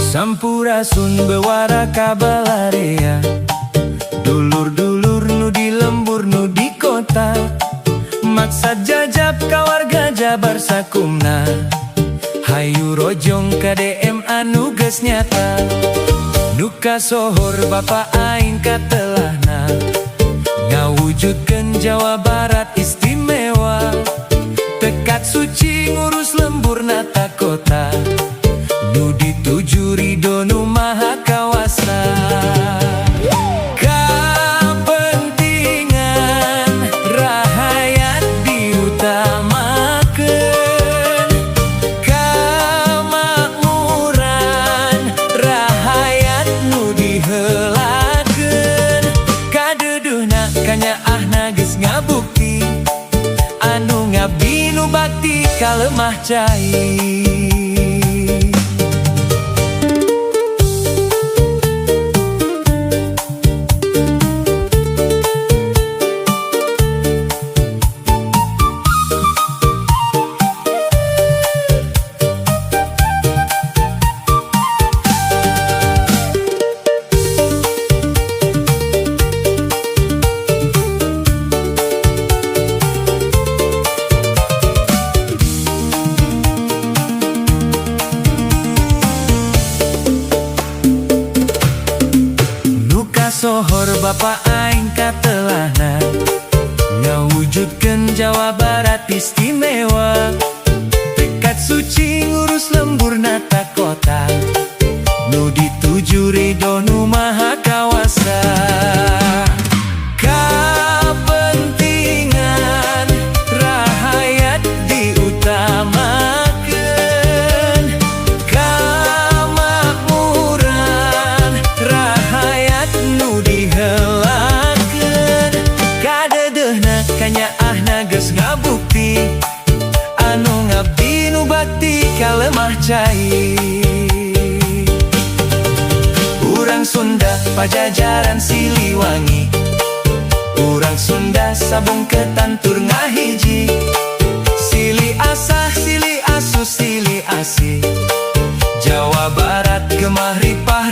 Sampurasun bewara kabalarea, dulur-dulur nu di lembur nu di kota, maksad jajab kawarga Jabar sakumna, hayu rojong KDM anu geus nyata. Duka sohor Bapak aing katelahna, ngawujudkeun Jawa Barat istimewa, tekad suci ngurus lembur nata kota, nu dituju ridho nu maha kawasa. Kapentingan rahayat diutamakeun, kamakmuran rahayat nu diheulakeun, kaduduhna kanyaahna geus ngabukti, anu ngabdi nu bakti kalemah cai. Sohor Bapak aing katelahna, ngawujudkeun Jawa Barat istimewa, tekad suci ngurus lembur nata kota, nu dituju ridho nu maha kawasa. Kapentingan rahayat diutamakeun, kamakmuran rahayat nu diheulakeun, kadeudeuna kanyaahna geus ngabukti, anu ngabdi nu bakti kalemah cai. Urang Sunda Pajajaran Siliwangi, urang Sunda sabung ketantur ngahiji, silih asah silih asuh silih asih, Jawa Barat gemah ripah